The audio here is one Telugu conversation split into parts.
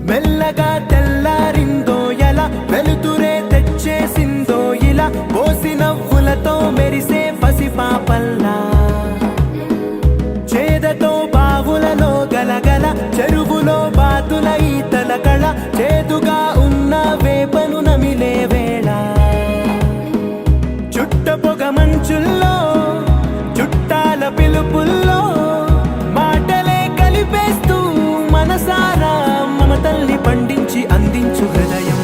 మెల్లగా తెల్లారిందో ఎలా వెలుతురే తెచ్చేసిందో ఇలా పోసి నవ్వులతో మెరిసే పసిపాపల్లా చేదతో బావులలో గలగల చెరువులో బాతుల ఈతల కళ చేదుగా ఉన్న వేపను నమిలే వేళ చుట్ట పొగ మంచుల్లో చుట్టాల పిలుపుల్లో మాటలే కలిపేస్తూ మనసారా మమతల్ని పండించి అందించు హృదయం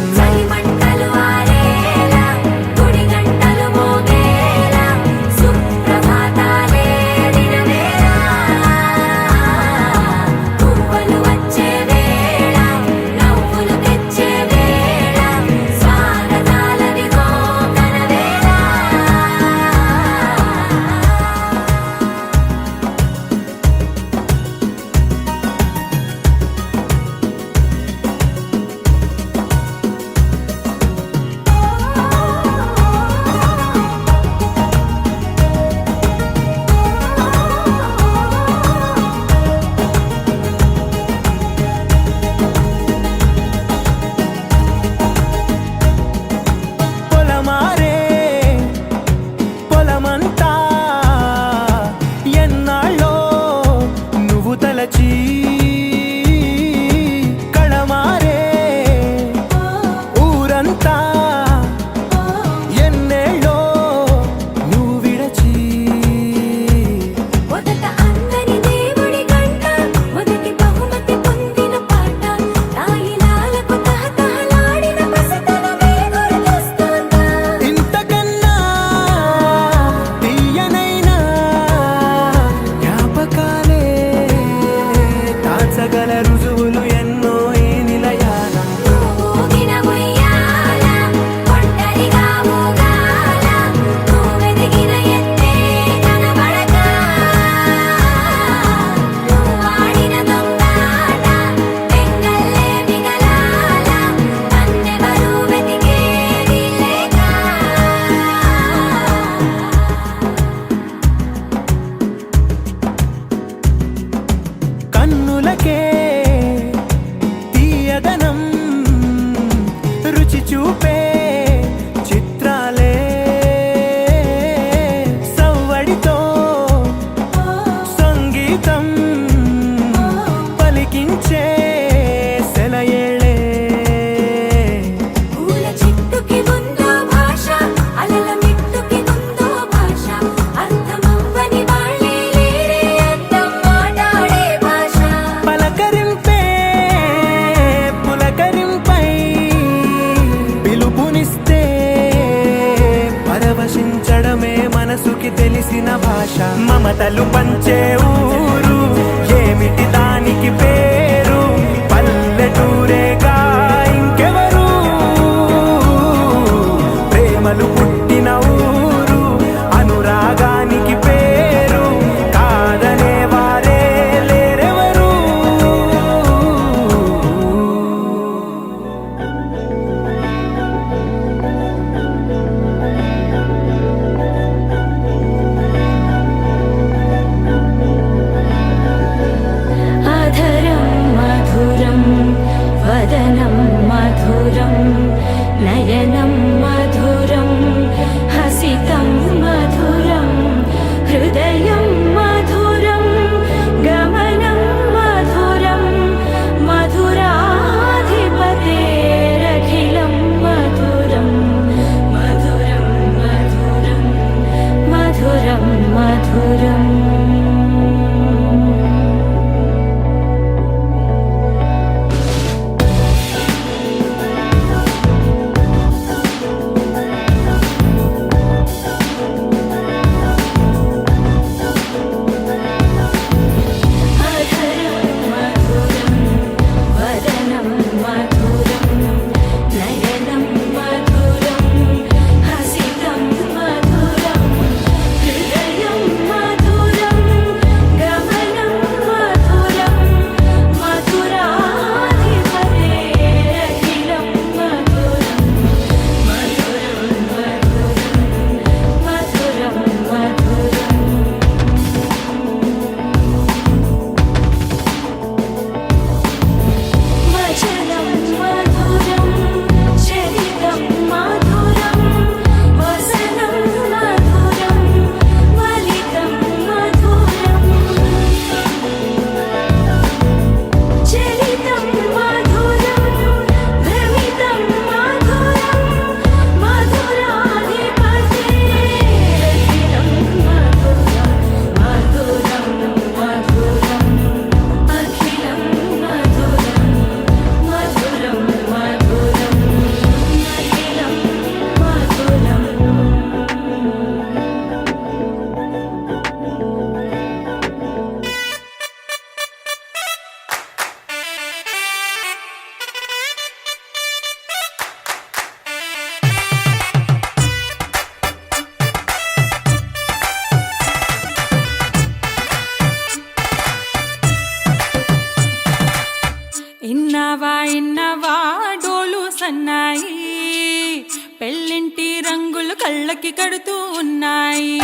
కళమారే ఊరంతా ఎన్నేళ్ళో నువ్వు విడచి మొదట అందని దేవుడి గంట మొదటి బహుమతి పొందిన పాట తాయిలాలకు తహతహలాడిన పసితనమే గుర్తొస్తుందా ఇంతకన్నా తీయనైనా జ్ఞాపకాలే దాచగల రుజువులు ఎన్నో ఈ నిలయాల ఊగిన ఉయ్యాల ఒంటరిగా ఊగాల నువ్వెదిగిన ఎత్తే కనబడక నువ్వాడిన దొంగాట పెంగల్లే మిగలాల నన్నెవరూ వెతికేది లేక కన్నులకే తీయదనం రుచి చూపే చిత్రాలే సవ్వడితో సంగీతం పలికించే సెలయేళే పూల చెట్టుకి ఉందో భాష అలల మిట్టుకి ఉందో భాష అర్థమవ్వని వాళ్ళే లేరే అర్థం మాట్లాడే భాష పలకరింపే పులకరింపై పిలుపునిస్తే పరవశించడమే మనసుకి తెలిసిన భాష మమతలు పంచే ఊరు ఏమిటి దానికి పేరు పల్లెటూరేగా ఇంకెవరు ప్రేమలు పుట్టిన ఊరు అనురాగానికి పేరు కాదనే వారే లేరెవరు ఆధరా ఇన్నవా డోలు సన్నాయి, పెళ్ళింటి రంగులు కళ్ళకి కడుతూ ఉన్నాయి.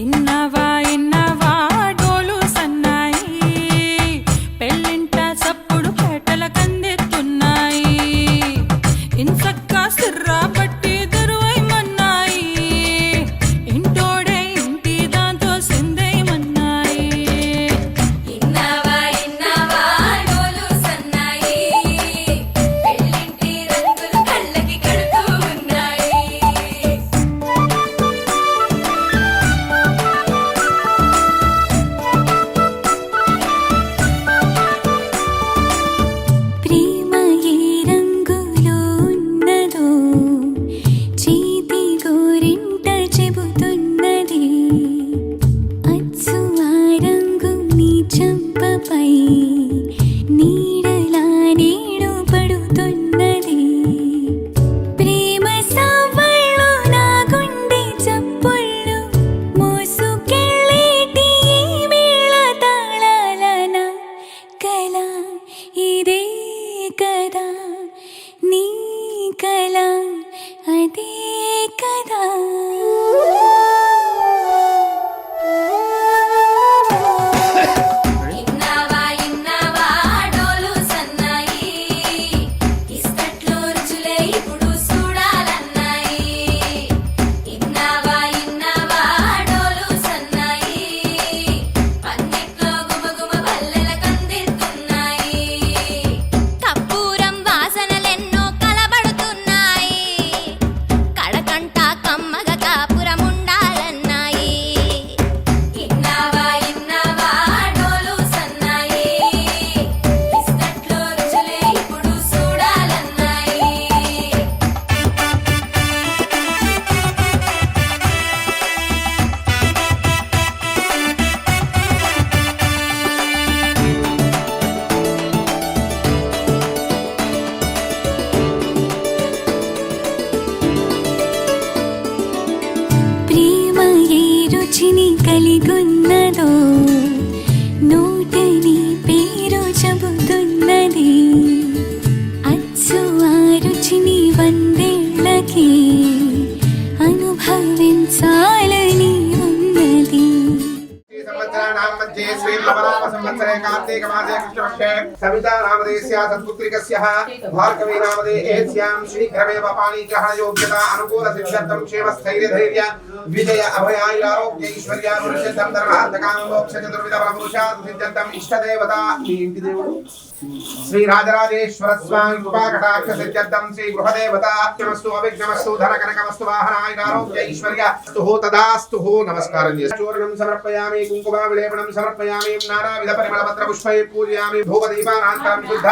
ఇన్నవా డోలు సన్నాయి, పెళ్ళింట చప్పుడు పేటల కందెత్తున్నాయి. ఇన్సక్క సిర్రా పట్టి దరువైమన్నాయి, ఇంటోడే ఇంటి దాంతో సిందేయమన్నాయి. ఇన్నవా డోలు సన్నాయి, పెళ్ళింటి రంగులు కళ్ళకి కడుతూ ఉన్నాయి. ప్రేమ ఏ రంగులో ఉన్నదో చేతి గోరింట చెబుతున్నది. అచ్చు ఆ రంగు నీ చెంపపై నీడలా నీడు పడుతున్నది. ప్రేమ సవ్వళ్ళు నా గుండె చప్పుళ్ళు మోసుకెళ్ళేటి ఈ మేళ తాళాలన కల ఇదే కదా నీ కల అదే కదా. ఇన్నవా డోలు సన్నాయి, ఇస్తట్లో రుచులే ఇప్పుడు చూడాలన్నాయి. ఇన్నవా డోలు సన్నాయి, పన్నెట్లో గుమగుమ పల్లెల కందిస్తున్నాయి. కప్పూరం వాసనలెన్నో కలబడుతున్నాయి, కడకంట కమ్మగ కాపురం ఉండాలన్నాయి. ఇన్నవా డోలు సన్నాయి, ఇస్తట్లో రుచులే ఇప్పుడు చూడాలన్నాయి. ప్రేమ ఏ రుచిని కలిగున్నదో నోటని పేరు చెబుతున్నది. అచ్చు ఆ రుచిని వందేళ్ళకి అనుభవించాలని ఉన్నది. సంవత్సరాణాం మధ్యే శ్రీలవనామ సంవత్సరే కార్తీక మాసే కృష్ణపక్షే సవితా నామధేయస్య సత్పుత్రికస్య భార్గవీ నామధేయస్యాం శీఘ్రమేవ పాణిగ్రహణ యోగ్యతా అనుకూల సిద్ధ్యర్థం క్షేమ స్థైర్య ధైర్య విజయ అభయాయురారోగ్య ఐశ్వర్యాభివృద్ధ్యర్థం ధర్మార్థకామ మోక్ష చతుర్విధ పురుషార్థ సిద్ధ్యర్థం ఇష్టదేవత మీ ఇంటి దేవుడు శ్రీ రాజరాజేశ్వర స్వామి కృపాకటాక్ష సిద్ధ్యర్థం శ్రీ గృహదేవత నమస్తు అవిఘ్నమస్తు ధన కనకమస్తు వాహనాయురారోగ్య ఐశ్వర్యస్తు తదాస్తు. నమస్కారం చేసి చూర్ణం సమర్పయామి, కుంకుమ విలేపనం సమర్పయామి, నానావిధ పరిమళపత్ర పుష్పై పూజయామి, భూపదీపానాంతరం శుద్ధ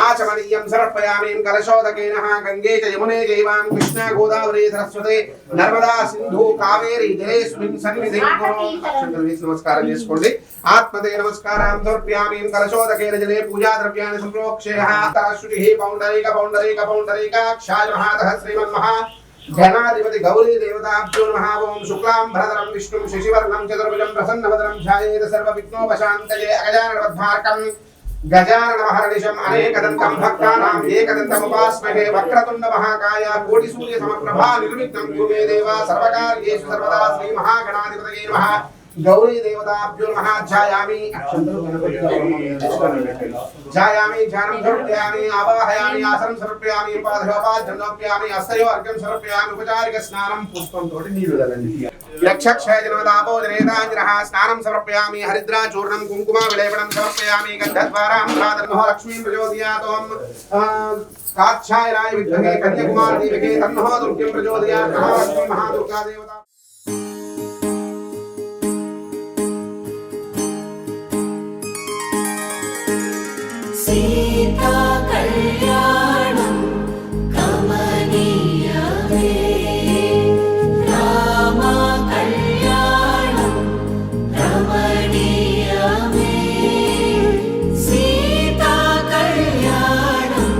ఆచమనీయం సమర్పయామి. కలశోదకేన గంగే చ యమునే చైవాం కృష్ణా గోదావరి సరస్వతి నర్మదా సింధు కావేరి జలేస్మిన్ సన్నిధిం కురు. అక్షంతలు వేసి నమస్కారం చేసుకోండి. ఆత్మదే నమస్కారం సమర్పయామి. కలశోదకేన జలే పూజా ద్రవ్యాన్ని సంప్రోక్షేయ తరశ్రుతి పౌండరీకాక్షాయ మహాతః శ్రీమన్మహా ఘనాధిపతి గౌరీ దేవతాభ్యో నమః. ఓం శుక్లాంబరధరం విష్ణుం శశివర్ణం చతుర్భుజం ప్రసన్నవదనం ధ్యాయేత్ సర్వవిఘ్నోపశాంతయే. అగజాననవద్భార్కం గజాననమహర్నిశం అనేకదంతం భక్తానాం ఏకదంతముపాస్మహే. వక్రతుండ మహాకాయ కోటి సూర్య సమప్రభా నిర్విఘ్నం కురు మే దేవ సర్వకార్యేషు సర్వదా. శ్రీ మహాగణాధిపతయే నమః. గౌరీ దేవతాభ్యో నమః. ధ్యాయామి ధ్యానం సమర్పయామి, ఆవాహయామి, ఆసనం సమర్పయామి, పాదయోపాధ్యామి, హస్తయో అర్ఘ్యం సమర్పయామి. ఉపచారిక స్నానం పుష్పంతో నీళ్లు చల్లండి. యక్షక్షయజనవదాపోజనేతాంజనః స్నానం సమర్పయామి. హరిద్రా చూర్ణం కుంకుమ విలేపనం సమర్పయామి. గంధద్వారాం ప్రాతర్మో లక్ష్మీం ప్రచోదయాతోం కాక్షాయనాయ విద్మహే కన్యాకుమారి దేవికే తన్నో దుర్గం ప్రచోదయాత్. మహాలక్ష్మీ మహాదుర్గా దేవతా. సీతా కళ్యాణం కమనీయమే, రామ కళ్యాణం రమణీయమే. సీతా కళ్యాణం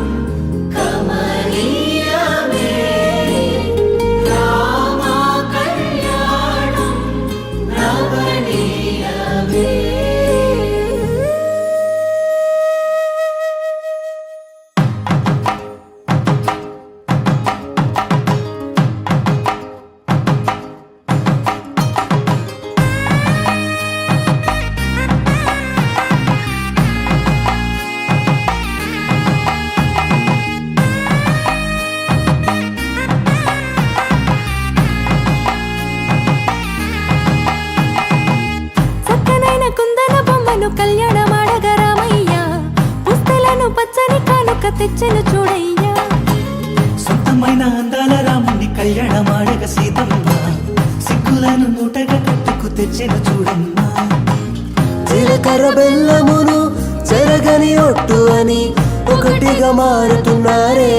కమనీయమే, రామ కళ్యాణం తెచ్చను చూడయ్యా. సొంతమైన అందాల రాముని కళ్యాణమాడగ సీతమ్మ సిగ్గులను మూటగా కట్టుకు తెచ్చెను చూడమ్మా. జీలకర్ర బెల్లమును చెరగని ఒట్టు అని ఒకటిగా మారుతున్నారే.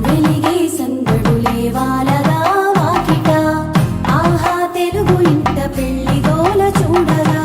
వెలిగే సందడులే వాలగా వాకిట, ఆహా తెలుగు ఇంట పెళ్లి గోల చూడగా.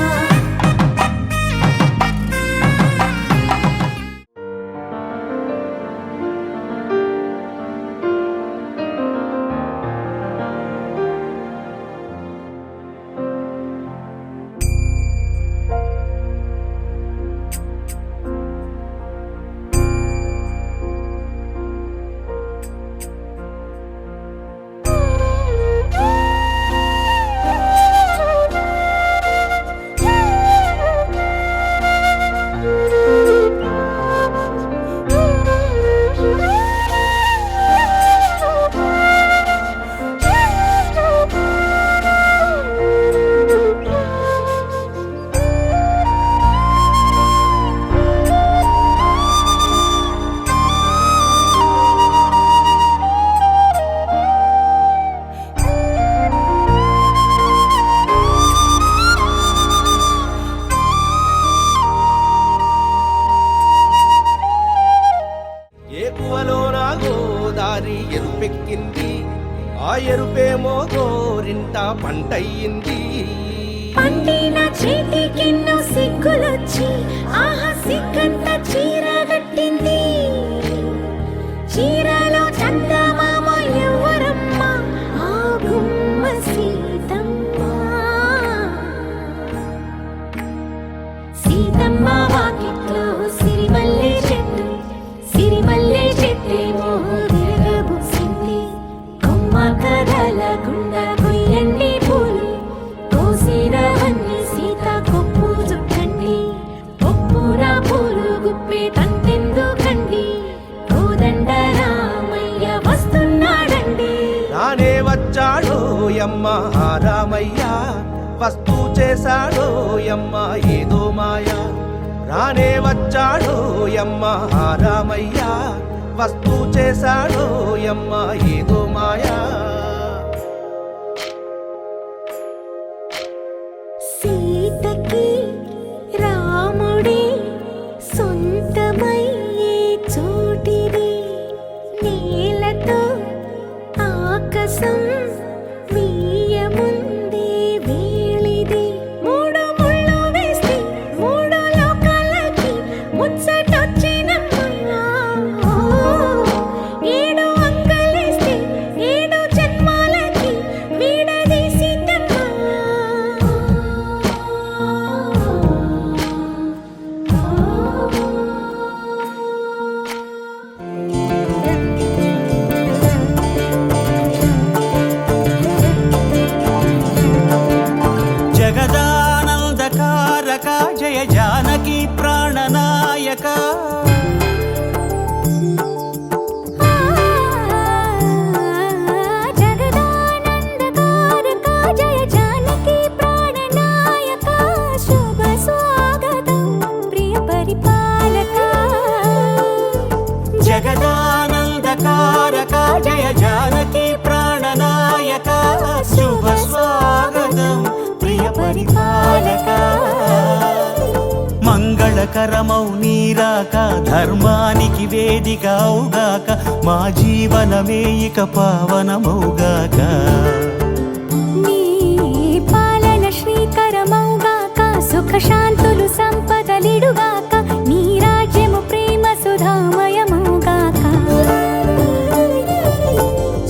ఏకువలోన గోదారి ఎరుపెక్కింది, ఆ ఎరుపేమో గోరింట పంటయ్యింది. పండిన చేతికెన్నో సిగ్గులొచ్చి, ఆహా సిగ్గంత చీర కట్టింది. చీరలో చందమామ ఎవరమ్మ, ఆ గుమ్మ సీతమ్మ. సీతమ్మ వాకిట్లో సిరిమల్లె చెట్టు, సిరిమల్లె చెట్టేమో విరగబూసింది. కొమ్మ కదలకుండా కొయ్యండి పూలు, కోసినవన్నీ సీత కొప్పు చుట్టండి. కొప్పున పూలు గుప్పే తంతెందుకండి, కోదండ రామయ్య వస్తున్నాడండి. రానే వచ్చాడో యమ్మ ఆ రామయ్య, వస్తూ చేశాడో యమ్మ ఏదో మాయ. రానే వచ్చాడో యమ్మ ఆ రామయ్య, వస్తూ చేశాడో యమ్మ ఏదో మాయా. సీతకి రాముడే సొంతమయ్యే చోటిది, నేలతో ఆకాశం వీయముందే వేళిది. మూడు ముళ్ళు వేస్తే మూడు లోకాలకి ముచ్చటొచ్చినమ్మా. ఏడు అంగలేస్తే ఏడు జన్మాలకి వీడదీసిందమ్మా. జగదానందకారక జయ జానకి ప్రాణనాయక. జగదానందకారక జయ జానకి ప్రాణనాయక, శుభ స్వాగతం ప్రియ పరిపాలక. జగదానందకారక జయ జానకి ప్రాణనాయక, శుభ స్వాగతం ప్రియ పరిపాలక. మంగళకరమౌ నీరాక, ధర్మానికి వేదిక అవుగాక, మా జీవనమే ఇక పావనమౌగాక. నీ పాలన శ్రీకరమౌగాక, సుఖ శాంతులు సంపదలిడుగాక, నీ రాజ్యము ప్రేమ సుధామయమౌగాక.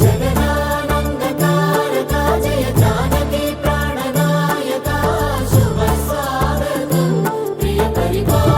జగదానందకారక జయ జానకి ప్రాణనాయక, శుభ స్వాగతం ప్రియ పరిపాలక.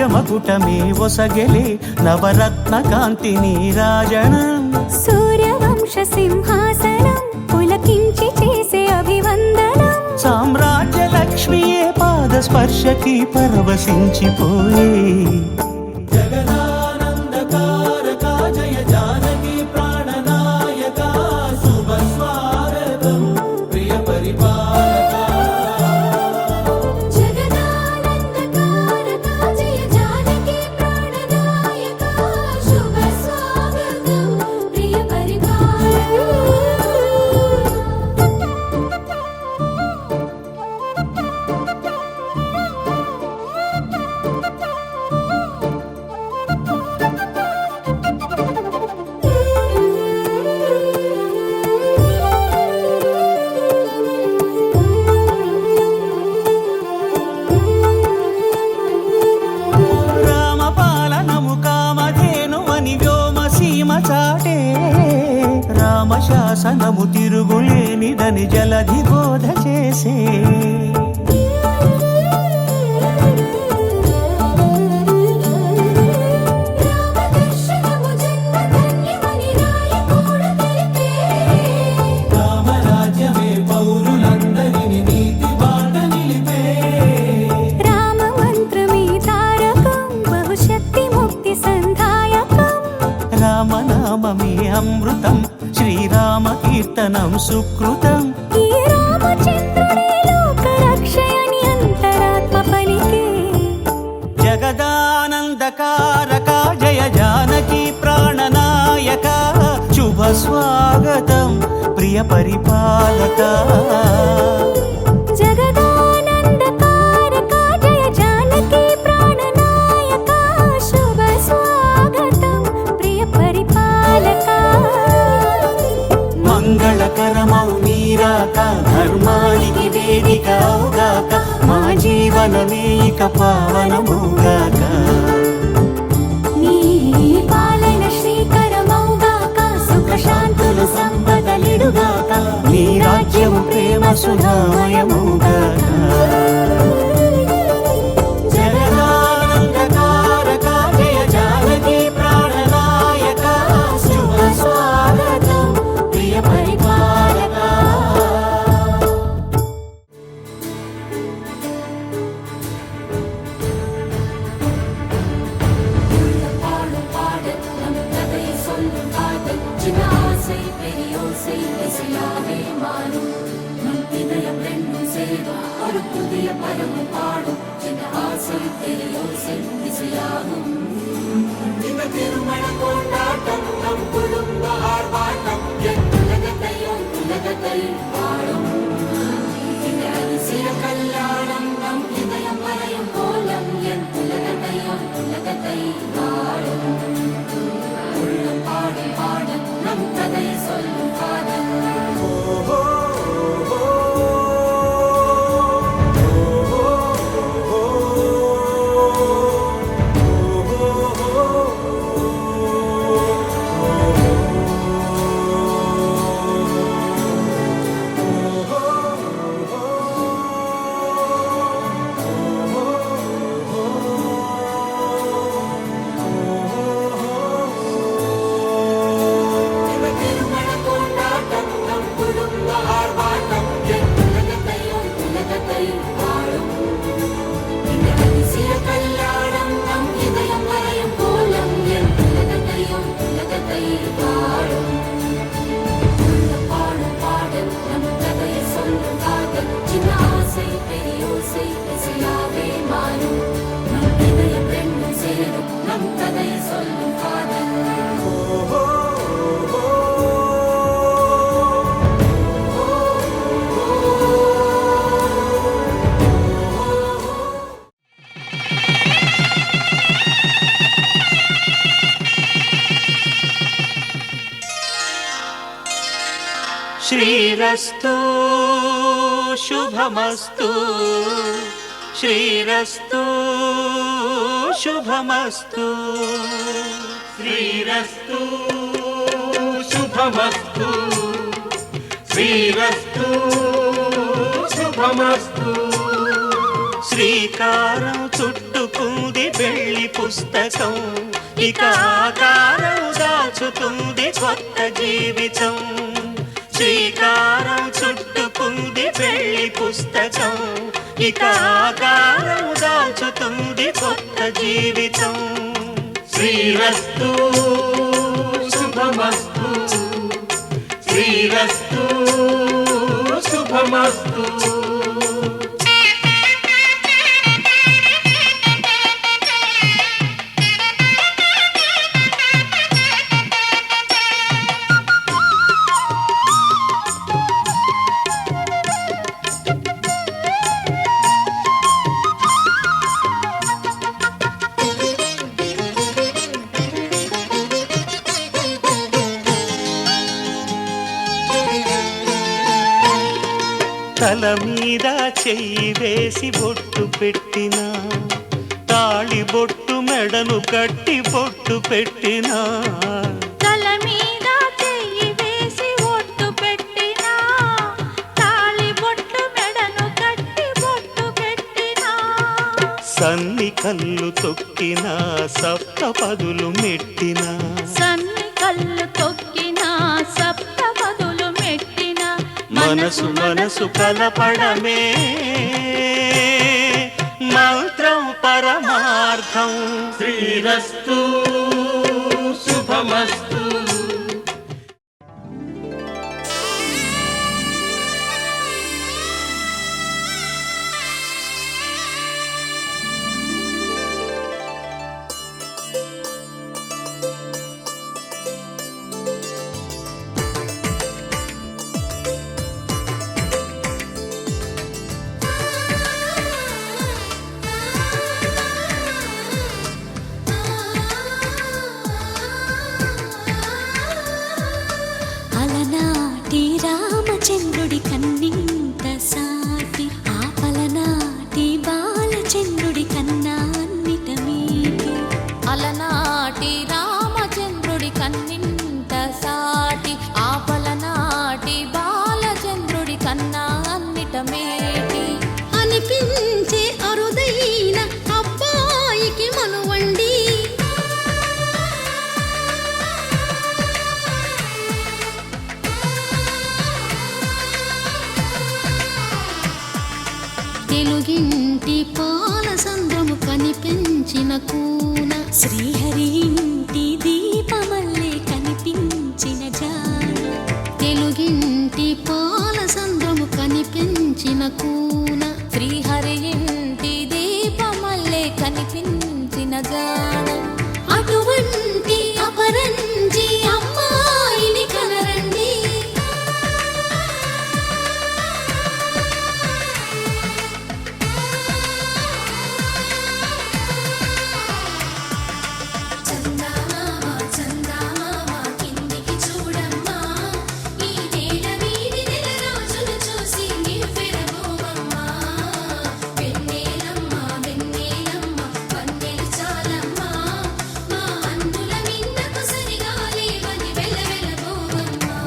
రాజమకుటమే ఒసగెలే నవరత్న కాంతి నీరాజనం సూర్యవంశ సింహాసనం పులకించి చేసే అభివందనం సామ్రాజ్య లక్ష్మియే పాద స్పర్శకి పరవశించిపోయే జగదానందకారక జయ జానకి ప్రాణనాయక శుభ స్వాగతం ప్రియ పరిపాలక జగదానందకారక జయ జానకి ప్రాణనాయక శుభ స్వాగతం ప్రియ రామపాలనము కామధేనువని వ్యోమసీమ చాటే రామశాసనము తిరుగులేనిదని జలధి బోధ చేసే రామదర్శనము జన్మధన్యమని రాయకూడ తెలిపే రామరాజ్యమే పౌరులందరిని నీతి బాట నిలిపే రామ మంత్రమే తారకం బహుశక్తి ముక్తి సంధాయకం రామనామమే అమృతం శ్రీరామ కీర్తనం సుకృతం ఈ రామచంద్రుడే లోక రక్షయని అంతరాత్మ పలికే జగదానందకారక జయ జానకి ప్రాణనాయక శుభ స్వాగతం ప్రియ పరిపాలక జగదానందకారక జయ జానకి ప్రాణనాయక శుభ స్వాగతం ప్రియ పరిపాలక మంగళకరమౌ నీరాక ధర్మానికి వేదిక అవుగాక మా జీవనమే ఇక పావనముగాక నీ పాలన శ్రీకరమౌగాక సుఖ శాంతులు సంపదలిడుగాక నీ రాజ్యము ప్రేమ సుధామయముగాక జగదానందకారక జయ జానకి ప్రాణనాయక శుభ స్వాగతం ప్రియ పరిపాలక பாடும் பாடல் நம் கதையை சொல்லும் காதல் சின்ன ஆசை பெரியோசை இசையாவே மாறும் நம் இதயம் ரெண்டும் சேரும் ஒரு புதிய பருவம் பாடும் சின்ன ஆசை பெரியோசை இசையாகும் இந்த திருமண கொண்டாட்டம் நம் குடும்ப ஆர்ப்பாட்டம் என் உலகத்தை வாழும் இந்த அதிசய கல்யாணம் நம் இதயம் வரையும் கோலம் என் உலகத்தை வாழும் உள்ளம் பாடும் பாடல் நம் கதையை சொல்லும் காதல் శ్రీరస్తు శుభమస్తు శ్రీరస్తు శుభమస్తు శ్రీరస్తు శుభమస్తు శ్రీరస్తు శుభమస్తు శ్రీకారం చుట్టూ చుట్టుకుంది వెళ్ళి పుస్తకం ఇక ఆకారం దాచుతుంది కొత్త జీవితం శ్రీకారం చుట్టుకుంది వెళ్ళి పుస్తకం ఇక ఆకారం దాచుతుంది కొత్త జీవితం శ్రీరస్తు శుభమస్తు శ్రీరస్తు శుభమస్తు తల మీద చెయ్యి వేసి బొట్టు పెట్టినా తాళి బొట్టు మెడను కట్టి బొట్టు పెట్టినా తల మీద చెయ్యి వేసి ఒట్టు పెట్టినా తాళి బొట్టు మెడను కట్టి బొట్టు పెట్టినా సన్ని కళ్ళు తొక్కినా సప్తపదులు మెట్టినా సన్ని కళ్ళు తొక్కినా సప్తపదులు మెట్టినా మనసు మనసు కలపడమే మంత్రం పరమార్థం శ్రీరస్తు శుభమస్తు అలనాటి రామచంద్రుడి కన్నింత సాటి ఆపలనాటి బాలచంద్రుడి కన్నా అన్నిట మీటి అలనాటి రామచంద్రుడి కన్నింత సాటి ఆపలనాటి బాలచంద్రుడి కన్నా అన్నిట మేటి అనిపించే అరుదైన అబ్బాయికి మనువండి తెలుగింటి పాల సంద్రము కనిపించిన కూన శ్రీహరి ఇంటి దీపమల్లే కనిపించిన జాన తెలుగింటి పాల సంద్రము కనిపించిన కూన శ్రీహరి ఇంటి దీపమల్లే కనిపించిన జాన అటువంటి అపరంజి అమ్మాయిని కనరండి చందమామ చందమామ కిందికి చూడమ్మా ఈ నేల వీధి నెల రోజులు చూసి నివ్వెరబోవమ్మా వెన్నెలమ్మ వెన్నెలమ్మ వన్నెలు చాలమ్మా మా అందుల మిన్నకు సరిగా లేవని వెలవెలబోవమ్మా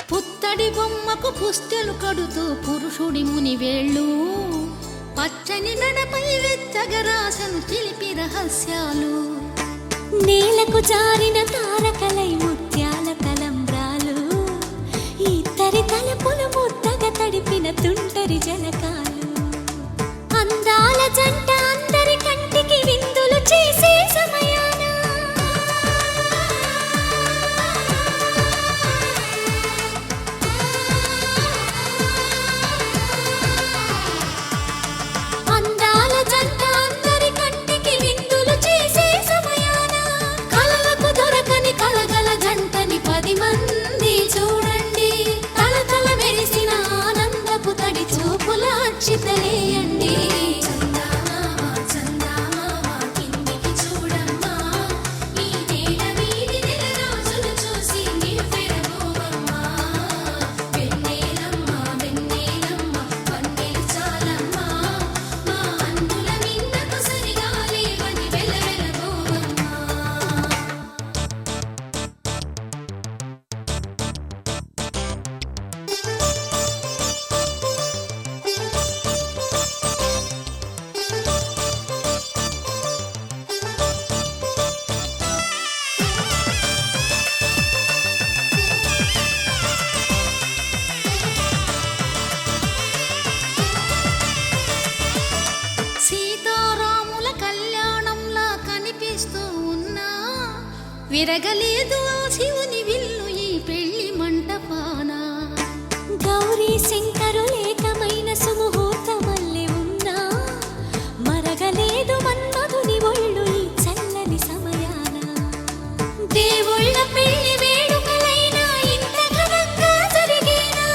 పుత్తడి బొమ్మకు పుస్తెలు కడుతూ పురుషుడి ముని వేళ్ళు పచ్చని నడపై వెచ్చగరాసను చిలిపి రహస్యాలు నేలకు జారిన తారకలై ముత్యాల తలంబ్రాలు ఇద్దరి తలపులు ముద్దగా తడిపిన తుంటరి జలకాలు అందాల జంట అందరి కంటికి విందులు చేసే సమయాన అందాల జంట అందరి కంటికి విందులు చేసే సమయాన కలలకు దొరకని కలగల జంట విరగలేదు ఆ శివుని విల్లు ఈ పెళ్లి మంటపాన. గౌరీ శంకరు ఏకమైన సుముహూర్తమల్లె ఉన్నా మరగలేదు మన్మధుని ఒళ్ళు ఈ చల్లని సమయాన. దేవుళ్ళ పెళ్లి వేడుకలైనా ఇంత ఘనంగా జరిగేనా?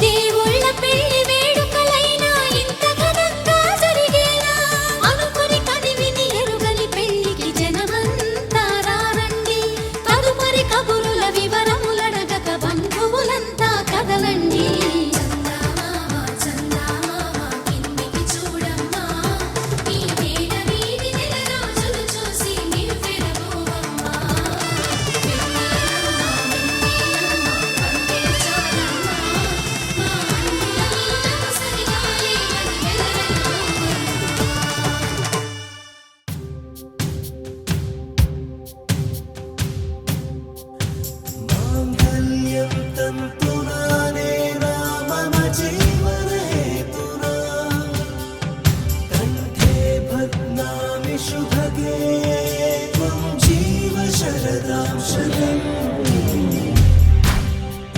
దేవుళ్ళ పెళ్లి వేడుకలైనా ఇంత ఘనంగా జరిగేనా? అనుకుని కనివిని ఎరుగని పెళ్లికి జనమంతా రారండి. తదుపరి కబురుల వివరములడగక బంధువులంతా కదలండి. చందమామ చందమామ కిందికి చూడమ్మా ఈ వేడ వీడి నెల రోజులు చూసి నివ్వెరపోవమ్మా. వెన్నెలమ్మ పందిరి చాలమ్మా మా అన్నుల మీదకు సరిగా లేవని వెలవెలబోవమ్మా. మాంగళ్యం తంతునానేనా మమ జీవనహేతునా కంఠే భద్నామి శుభగే త్వం జీవ శరదాం శతం.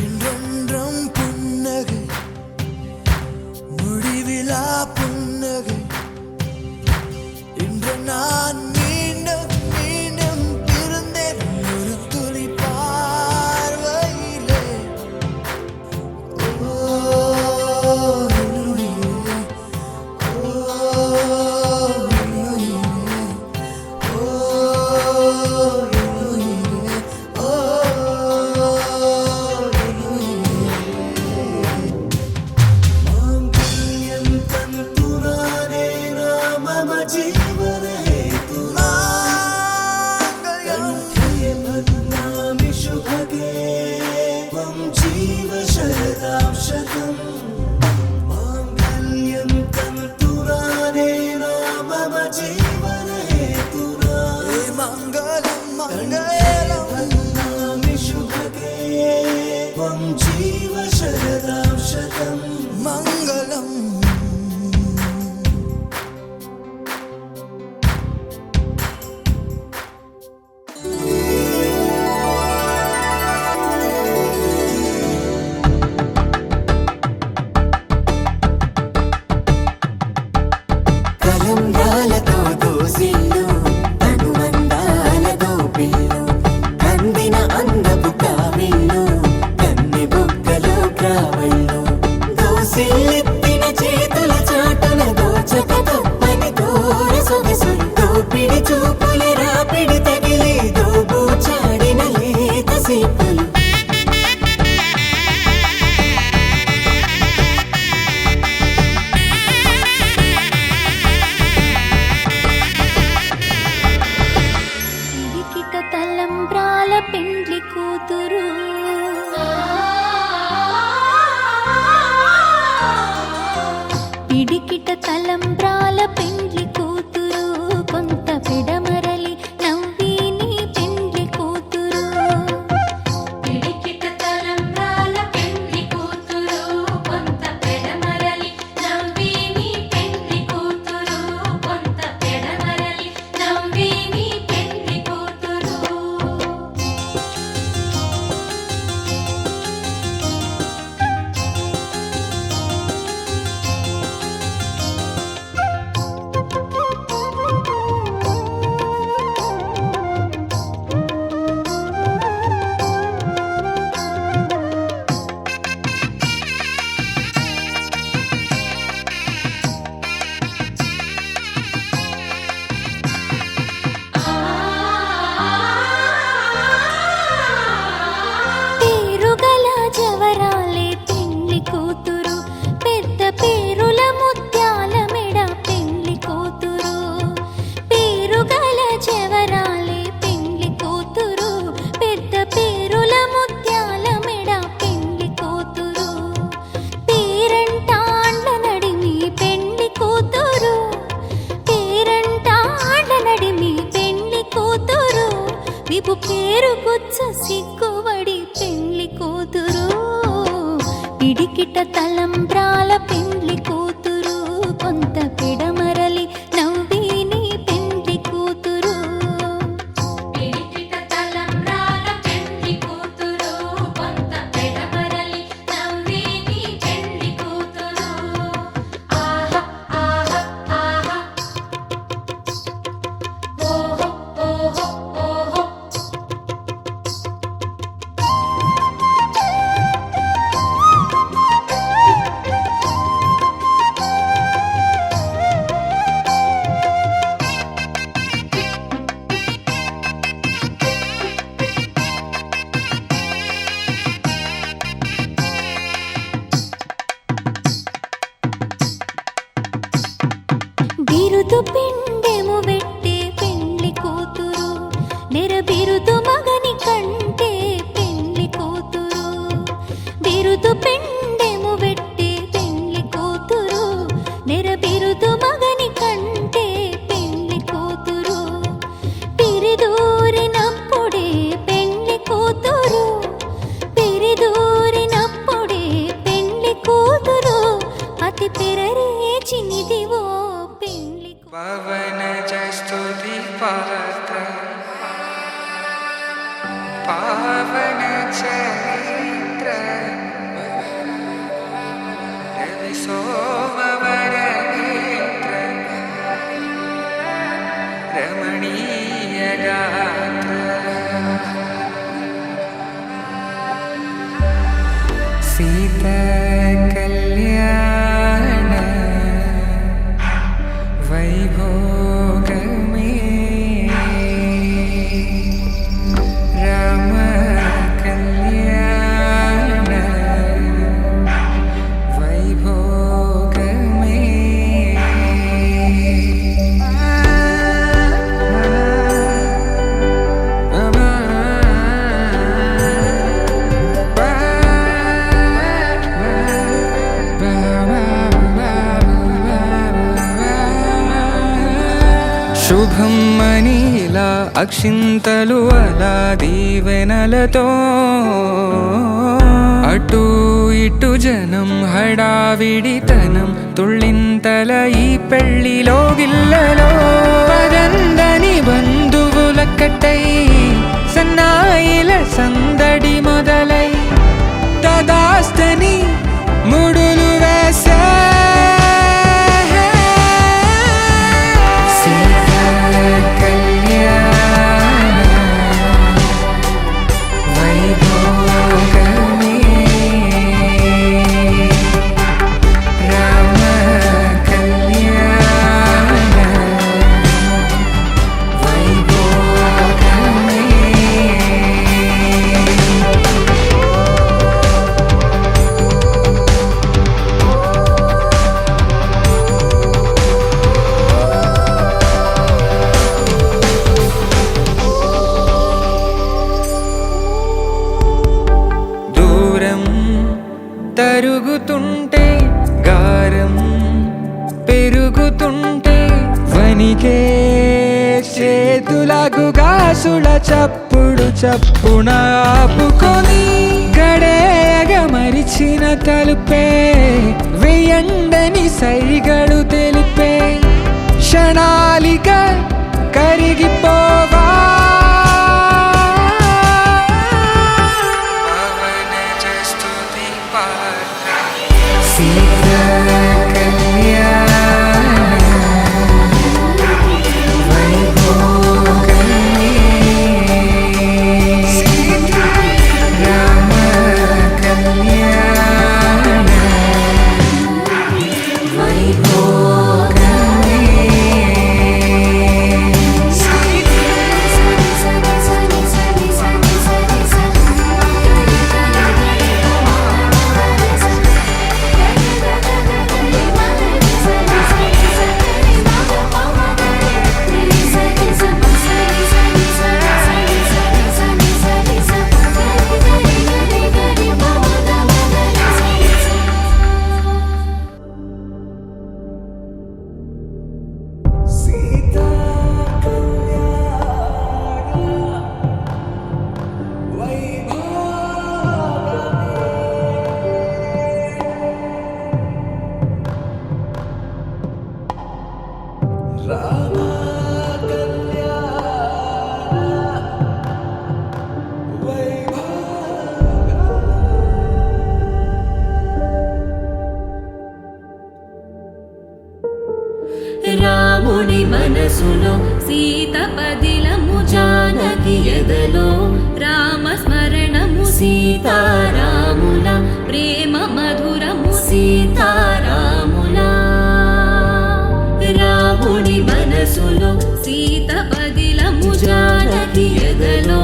இன்றொன்றும் புன்னகை முடிவிலா புன்னகை இன்று நான் மீண்டும் மீண்டும் பிறந்தேன் ஒரு துளி பார்வையிலே. ஓ என்னுயிரே, ஓ என்னுயிரே, ஓ என்னுயிரே, ஓ என்னுயிரே. మాంగళ్యం తంతునానేనా మమ జీవనహేతునా కంఠే భద్నామి శుభగే త్వం జీవ శరదాం శతం. మాంగళ్యం తంతునానేనా మమ జీవనహేతునా మంగళం మంగళం భద్నామి శుభగే త్వం జీవ శరదాం శతం. మంగళం కలంబ్రాలతో దోసిల్లు అనుమందాలతో పిల్లు కందిన అందపు కావిళ్ళు కన్నె బొక్కలో క్రావళ్ళు దోసిల్లెత్తిన చేతుల చాటున దోచక తప్పని దూర సొగసులు దోపిడి చూపుల రాపిడి తగిలి దోబూచాడిన లేత సీపులు. పిడికిట తలంబ్రాల పెండ్లి కూతురు పిడికిట తలంబ్రాల పెండ్లి కూతురు కొంత పిడమరలి నవ్విని పెండ్లి కూతురు. పిడికిట తలంబ్రాల పెండ్లి కూతురు కొంత పెడమరలి నవ్విని పెండ్లి కూతురు కొంత పెడమరలి నవ్విని పెండ్లి కూతురు. పేరుగల జవరాలే పెండ్లి కూతురు పెద్ద పేరుల ముత్యాల మెడ పెండ్లి కూతురు. పేరుగల జవరాలే పెండ్లి కూతురు పెద్ద పేరుల ముత్యాల మెడ పెండ్లి కూతురు. పేరంటాండ్ల నడిమి పెండ్లి కూతురు పేరంటాండ్ల నడిమి పెండ్లి కూతురు. విపు పేరు గుచ్చ సిగ్గుబడి పెండ్లి కూతురు. పిడికి తలంబ్రాల పెండ్లి కూతురు కొంత పెడమరలి నవ్విని పెండ్లి కూతురు పిడికిట తలంబ్రాల పెండ్లి కూతురు కొంత పెడమరలి నవ్విని పెండ్లి కూతురు ఆహా ఆహా ఆహా ఓహో ఓహో ఓహో బిరుదు పిండెము పెట్టే పెండ్లి కూతురు నెరబిరుదు మగని కంటే పెండ్లి కూతురు బిరుదు పిండెము పెట్టే పెండ్లి కూతురు నెరబిరుదు మగని కంటే పెండ్లి కూతురు పిరిదూరినప్పుడే పెండ్లి కూతురు పిరిదూరినప్పుడే పెండ్లి కూతురు అతి పెరరేచినిదివో పెండ్లి పవన జస్తుతి పాత్ర పావన చరిత్ర రవి సోమవర నేత్ర రమణీయ గాత్ర సీత కళ్యాణ వైభోగమే రామ కళ్యాణ వైభోగమే శుభం మనీలా అక్షింతలు అలా దీవెనలతో అటు ఇటు జనం హడావిడితనం తుళ్ళింతల ఈ పెళ్లిలో గిల్లలో పదందని బంధువులక్కటై సన్నాయిల సందడి మొదలై తదాస్తని ముడులు వేసే తరుగుతుంటే గారం పెరుగుతుంటే వనికే చేతులకు గాసుల చప్పుడు చప్పున ఆపుకొని గడేగ మరిచిన తలుపే వెయ్యండని సైగడు తెలిపే క్షణాలిక కరిగిపోవా వైభోగ రాముని మనసులో సీత పదిలము జానకి ఎదలో రామస్మరణము సీతారాముల ప్రేమ మధురము సీతారాముల రాముని మనసులో సీత పదిలము జానకి ఎదలో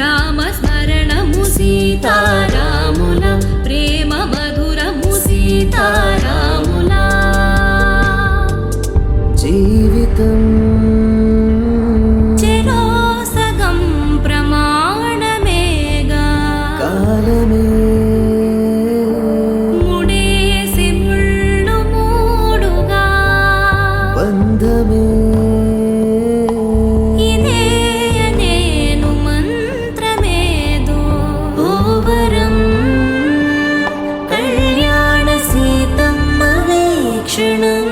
రామస్మరణము సీతారాముల ప్రేమ మధురము సీతారాముల జీవితం చెరో సగం ప్రమాణమేగా కాలమే ముడేసి ముళ్ళు మూడుగా బంధమే ఇదే నేను మంత్రమేదో ఓవరం కళ్యాణ సీతమ్మ వీక్షణం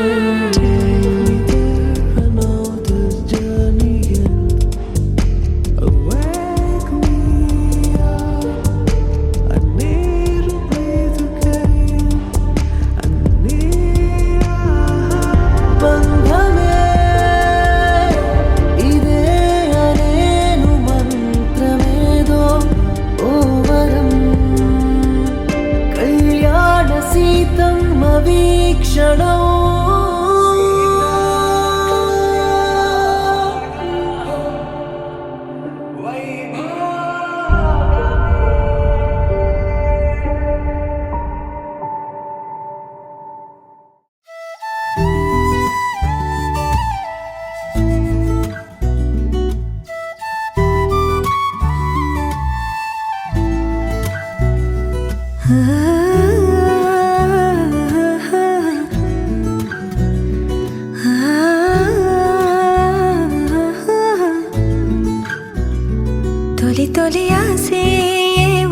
తొలి తొలి ఆసే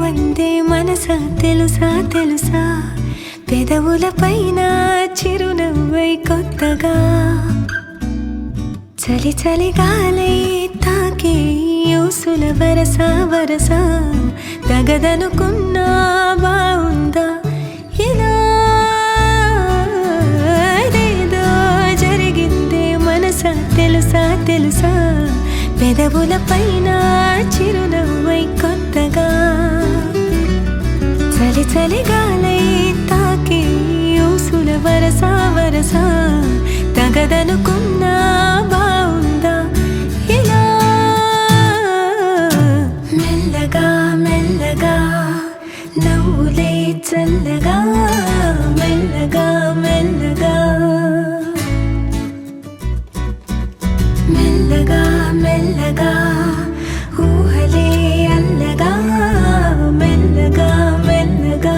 వందే మనసా తెలుసా తెలుసా పెదవుల పైన చిరునవ్వై కొత్తగా చలి చలి గాలై తాకే యూసుల వరస వరస తగదనుకున్నా బావుందా ఇలా ఏదో జరిగిందే మనసా తెలుసా తెలుసా పెదవుల పైన చిరునవ్వై కొత్తగా చలి చలి గాలై తాకి ఊసుల వరస వరస తగదనుకున్నా బావుందా ఇలా మెల్లగా మెల్లగా నవ్వులే చల్లగా మెల్లగా మెల్లగా మెల్లగా మెల్లగా ఊహలే అల్లగా మెల్లగా మెల్లగా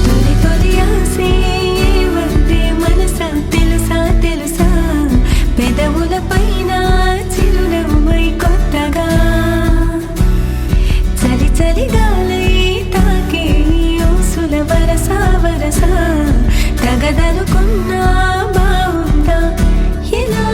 తొలి తొలి ఆసే వందే మనసా తెలుసా తెలుసా పెదవుల పైన చిరునవ్వై కొత్తగా చలి చలి గాలై తాకే ఊసుల వరస వరస తగదనుకున్నా బావుందా ఇలా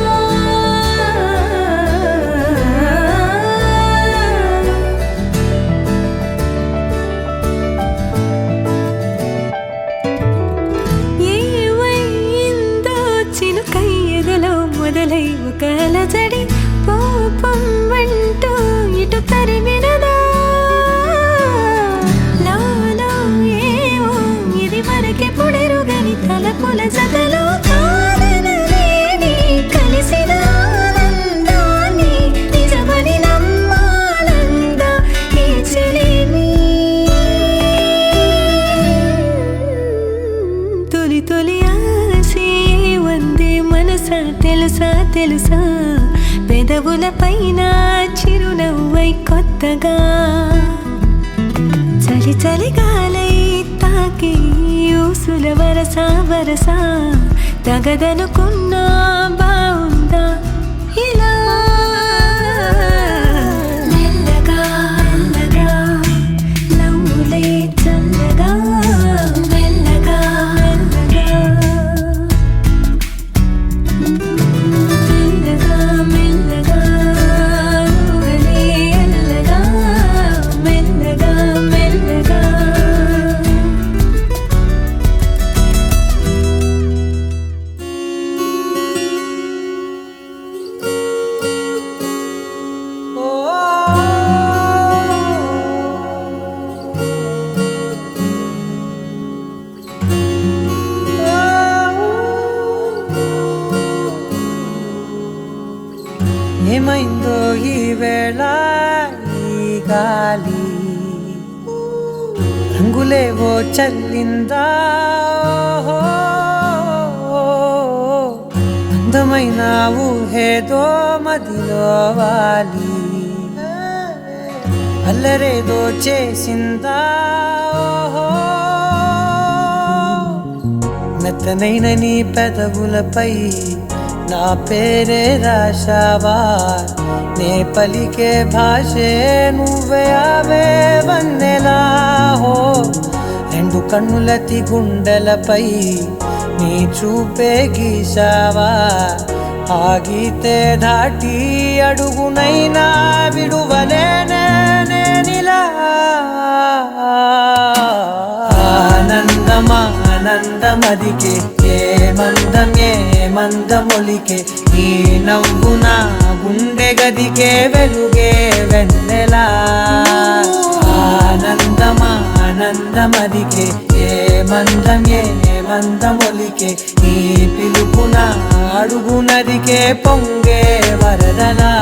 ఏవైందో చినుకయ్యదలో మొదలై ఒక అలజడి కోపం అంటూ ఇటు తరిమినదా లాలో ఏవో ఇది వరకే పొడెరుగని తలపుల జతలో కాదనలేని కలిసిన ఆనందాన్ని నిజమని నమ్మాలందా ఈ చెలిమి తొలి తొలి ఆసే వందే మనసా తెలుసా తెలుసా పెదవుల పైన చిరునవ్వై కొత్తగా చలి చలి గాలై తాకి ఊసుల వరస వరస తగదనుకున్నా బావుందా ఇలా మెల్లగా మెల్లగా నవ్వులే చల్లగా మెల్లగా మెల్లగా ఏమైందో ఈ వేళ ఈ గాలి రంగులేవో చల్లిందా అందమైన ఊహేదో మదిలో వాలి అల్లరేదో చేసిందా మెత్తనైన నీ పెదవులపై నా పేరే రాశావా నే పలికే భాషే నువ్వే అవే వన్నెలా హో రెండు కన్నులతి గుండెలపై నీ చూపే గీశావా ఆగితే దాటి అడుగునైనా విడువలేనే నేనిలా ఆనందమా ఆనందమదికే ఏ మందమొలికే ఈ నవ్వు నా గుండె గదికే వెలుగే వెన్నెలా ఆనందమా ఆనందమదికే ఏ మందమొలికే ఈ పిలుపున అడుగు నదికే పొంగే వరదలా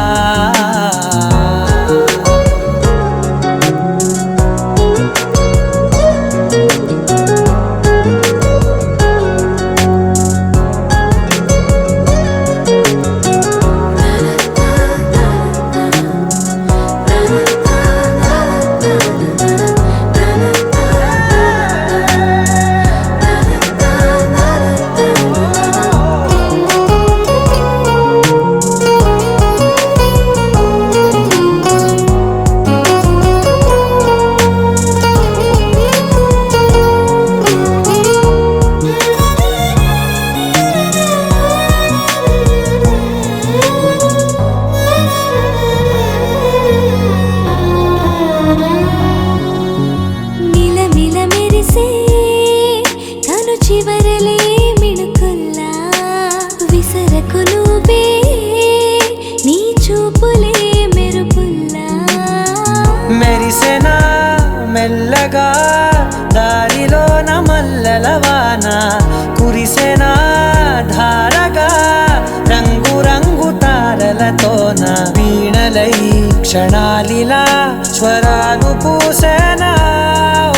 మెరిసెనా మెల్లగా దారిలోన మల్లెలవాన కురిసెనా ధారగా రంగు రంగు తారలతోన వీణలై క్షణాలిలా స్వరాలు పూసెనా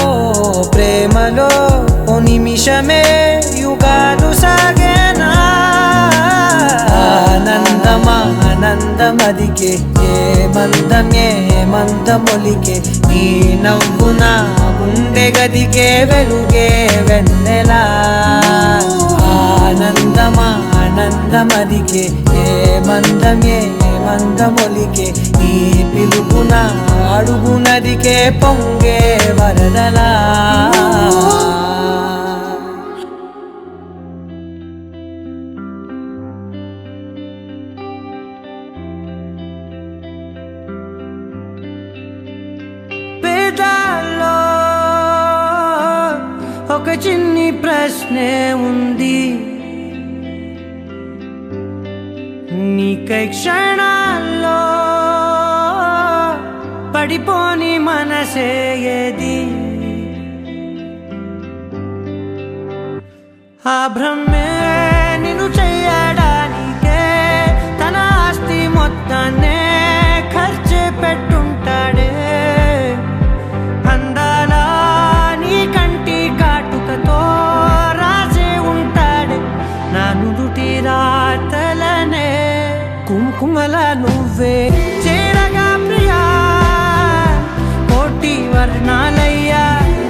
ఓ ప్రేమలో ఓ నిమిషమే యుగాలు సాగేనా ఆనందమా ఆనందమదికే ఏ మందమొలికే ఈ నవ్వు నా గుండె గదికే వెలుగే వెన్నెలా ఆనందమా ఆనందమదికే ఏ మందమొలికే ఈ పిలుపున అడుగు నదికే పొంగే వరదలా ఒక చిన్ని ప్రశ్నే ఉంది నీకై క్షణాల్లో పడిపోని మనసే ఏది ఆ భ్రమే నిన్ను చెయ్యడానికే తన ఆస్తి మొత్తాన్నే ఖర్చు పెట్టుంటాడే అందాలా నీ కంటి కాటుకతో రాసే ఉంటాడే నా నుదుటి రాతలనే కుంకుమల నువ్వే చేరగా ప్రియా కోటి వర్ణాలయ్యా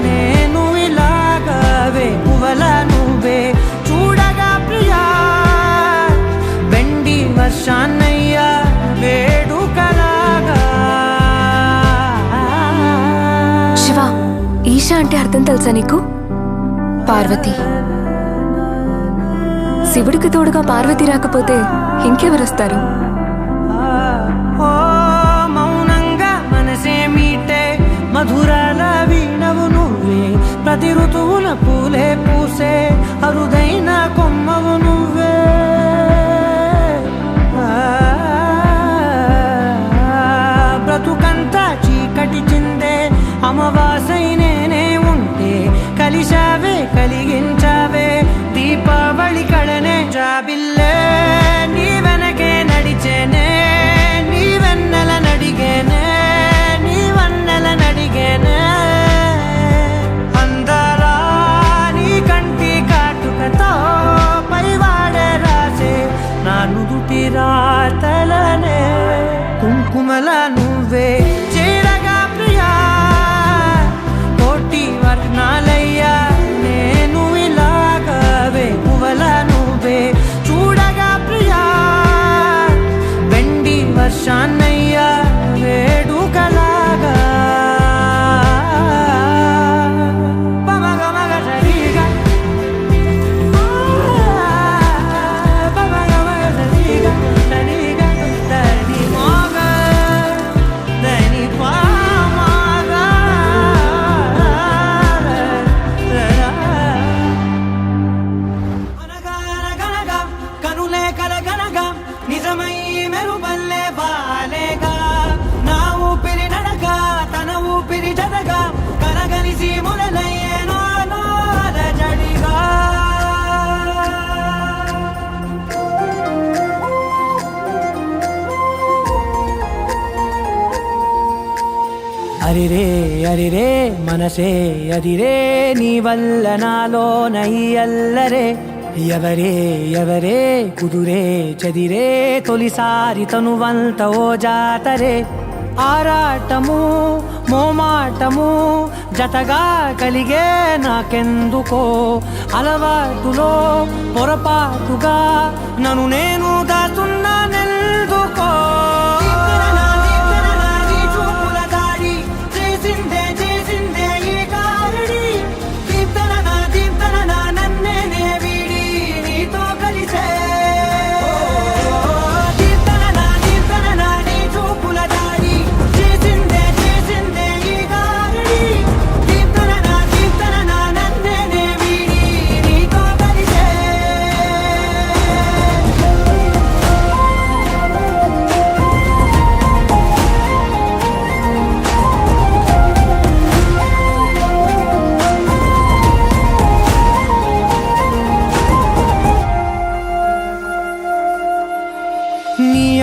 నేను ఇలాగవే పువ్వల నువ్వే చూడగా ప్రియా వెండి వర్షాన్నయ్యా వేడుకలాగా శివ ఈశా అంటే అర్థం తెలుసా నీకు పార్వతి శివుడికి తోడుగా పార్వతి రాకపోతే ఇంకెవరొస్తారు మౌనంగా మనసే మీటే మధురాల వీణవు నువ్వే ప్రతి ఋతువున పూలే పూసే అరుదైన కొమ్మవు నువ్వే బ్రతుకంతా చీకటి చిందే అమవాసై నేనే ఉంటే కలిశావే కలిగించావే దీపావళి కళనే జాబిల్లే నీ వెనకే నడిచేనే అరిరే అరిరే మనసే అదిరే నీ వల్ల నాలోన ఈ అల్లరే ఎవరే ఎవరే కుదురే చెదిరే తొలిసారి తనువంత ఓ జాతరే ఆరాటము మోమాటము జతగా కలిగే నాకెందుకో అలవాటులో పొరపాటుగా నన్ను నేను దాచున్నానెందుకో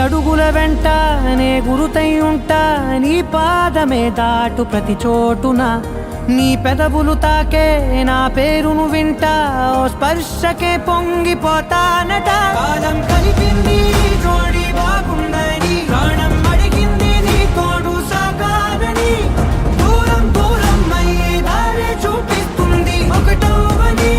అడుగుల వెంట నే గురుతై ఉంటా నీ పాదమే దాటు ప్రతి చోటున నీ పెదవులు తాకే నా పేరును వింటా ఓ స్పర్శకే పొంగిపోతానట కాలం కలిపింది జోడి బాగుందని ప్రాణం అడిగింది నీ తోడు సాగాలని దూరం దూరం అయ్యే దారి చూపిస్తుంది ఒకటవని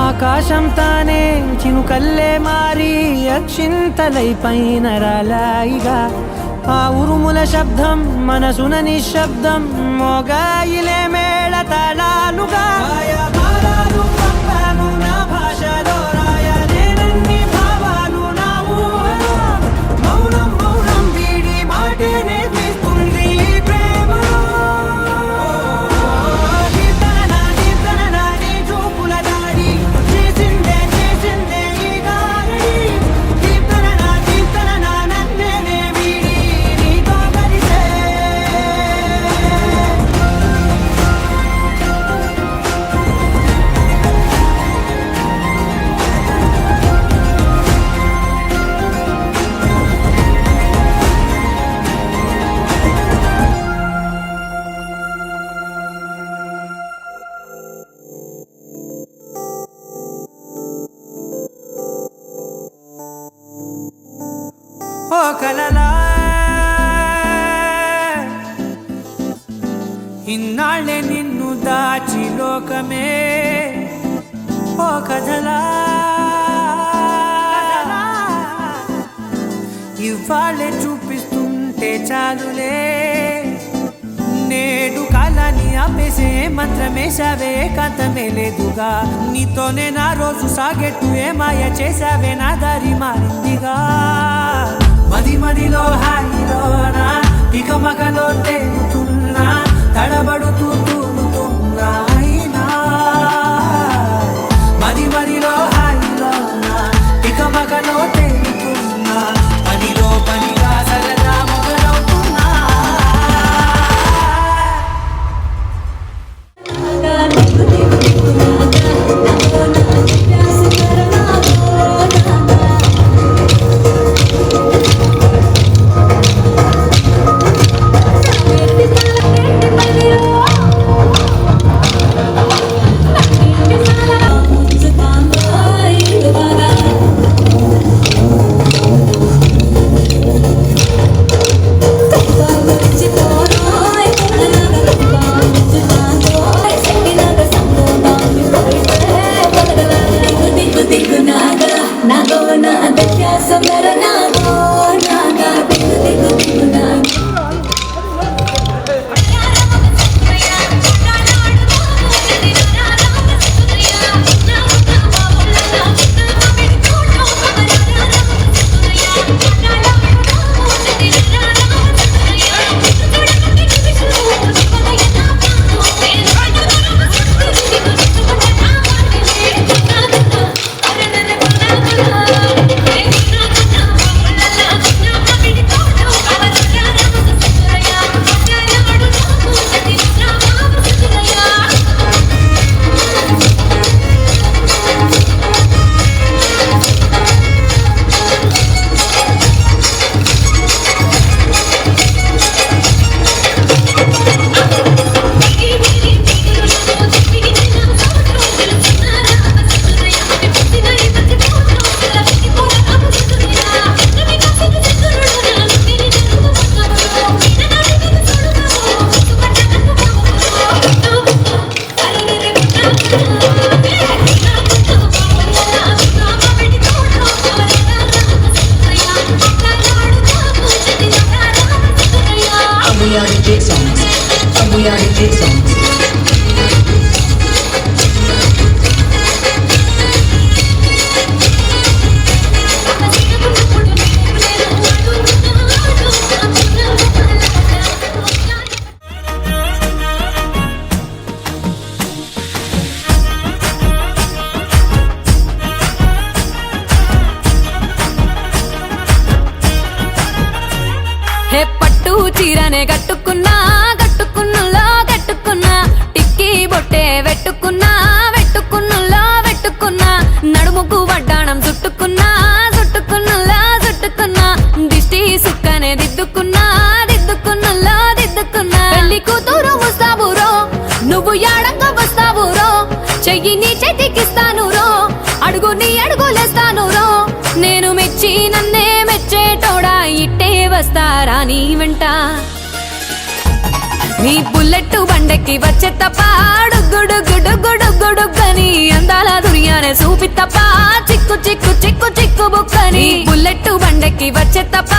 ఆకాశం తానే చినుకల్లే మారి అక్షింతలై పైన రాలాయిగా ఆ ఉరుముల శబ్దం మనసున నిశ్శబ్దం మోగాయిలే మేళ తాళాలుగా నా భాషలో రాయలేనన్ని భావాలు నా ఊహలో మౌనం మౌనం వీడి మాటే నేర్పిస్తుంది ప్రేమలో ఓ కలలా ఇన్నాళ్ళే నిన్ను దాచి లోకమే ఓ కథలా ఇవాళ్ళే చూపిస్తుంటే చాలులే నేడు కాలాన్ని ఆపేసే మంత్రమేశావే కాంతమే లేదుగా నీతోనే నా రోజు సాగెట్టు ఏ మాయ చేశావే నా దారి మారిందిగా మది మదిలో హాయిలోనా ఇక మగలో తేలుతున్నా తడబడుతూ తూలుతున్నా అయినా మది మదిలో హాయిలోనా ఇక మగలో తేలుతున్నా పనిలో పనిగా సరదా మొదలవుతున్నా Bye. హే పట్టు చీరనే కట్టుకున్నా కట్టుకున్నులో కట్టుకున్నా టిక్కీ బొట్టే వెట్టుకున్నా వెట్టుకున్నులో వెట్టుకున్నా నడుముకు వడ్డాణం చుట్టుకున్నా చుట్టుకున్నులో చుట్టుకున్నా దిష్టి సుక్కనే దిద్దుకున్నా దిద్దుకున్నులో దిద్దుకున్నా పెళ్లి కూతురు వస్తావురో నువ్వు యాడంగా వస్తావురో చెయ్యి నీ చేతికిస్తాను రో అడుగు నీ అడుగులేస్తాను రో నేను మెచ్చి నన్నే మెచ్చేటోడా ఇట్టే వస్తారా నీ వెంట నీ బుల్లెట్ బండెక్కి వచ్చే తప్ప గుడుగుడుగుడుగుడుగుడుగని అందాల దునియానే చూపి తప్ప చిక్కు చిక్కు చిక్కు చిక్కు బుక్కని బుల్లెట్ బండెక్కి వచ్చే తప్ప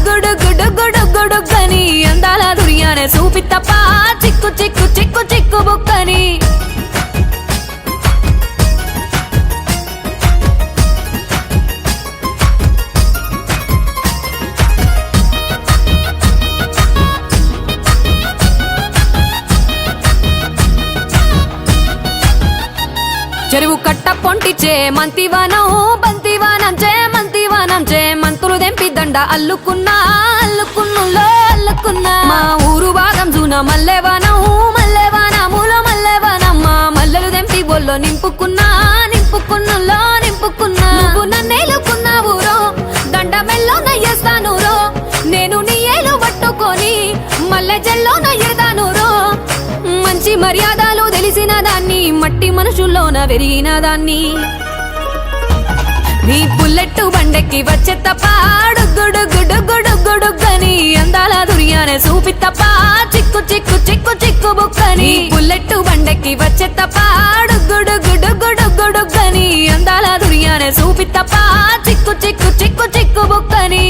గుడుగుడుగుడుగుడుగని అందాల దునియానే చూపి తప్ప చిక్కు చిక్కు చిక్కు చిక్కు బుక్కని చెరువు కట్ట పొంటిచే మంతివానం బంతివానం చే మంతివానం చే మంతులు దెంపి దండ అల్లుకున్నా అల్లుకున్నులో అల్లుకున్నా మా ఊరు భాగం జూన మల్లెవానం మల్లెవానములో మల్లెవానం మా మల్లెలు దెంపి బొల్లో నింపుకున్నా నింపుకున్నులో నింపుకున్నా నువ్వు నన్నేలుకున్నావు రో దండ మెల్లో నయ్యేస్తాను రో నేను నీ ఏలు పట్టుకొని మల్లె జల్లో నయ్యేదాను రో మంచి మర్యాదలు తెలిసిన దాన్ని మట్టి మనుషుల్లోన వెరిగిన దాన్ని నీ బుల్లెట్ బండెక్కి వచ్చే తప్ప గుడుగుడుగుడుగుడుగని అందాల దునియానే చూపి తప్ప చిక్కు చిక్కు చిక్కు చిక్కు బుక్కని బుల్లెట్ బండెక్కి వచ్చే తప్ప గుడుగుడుగుడుగుడుగని అందాల దునియానే చూపి తప్ప చిక్కు చిక్కు చిక్కు చిక్కు బుక్కని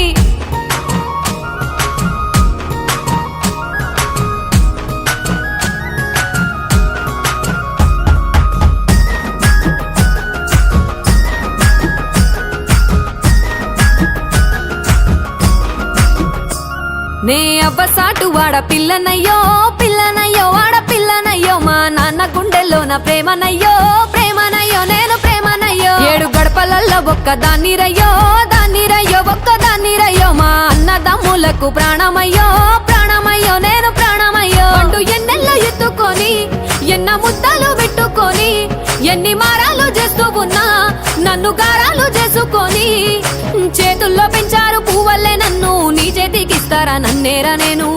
నే అవ్వసాటు వాడ పిల్లనయ్యో పిల్లనయ్యో వాడ పిల్లనయ్యో మా నాన్న గుండెల్లోన ప్రేమనయ్యో ప్రేమనయ్యో నేను ప్రేమనయ్యో 7 గడపలల్లో ఒక్క దాన్ని రయ్యో ఒక్క దాన్ని రయ్యో మా అన్నదమ్ములకు ప్రాణమయ్యో ప్రాణమయ్యో నేను ప్రాణమయ్యో అంటూ ఎన్నెల్లో ఎత్తుకొని ఎన్న ముద్దలు పెట్టుకొని ఎన్ని మారాలు చేస్తూ ఉన్నా నన్ను గారాలు చేసుకొని చేతుల్లో పెంచారు పువ్వల్లే నన్ను నీ చేతికిస్తారా నన్నేరా నేను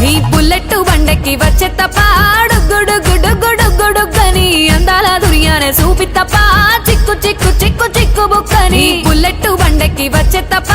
నీ బుల్లెట్ బండెక్కి వచ్చే తప్ప గుడుగుడుగుడుగుడుగని అందాల దునియానే చూపి తప్ప చిక్కు చిక్కు చిక్కు చిక్కు బుక్కని బుల్లెట్ బండెక్కి వచ్చే తప్ప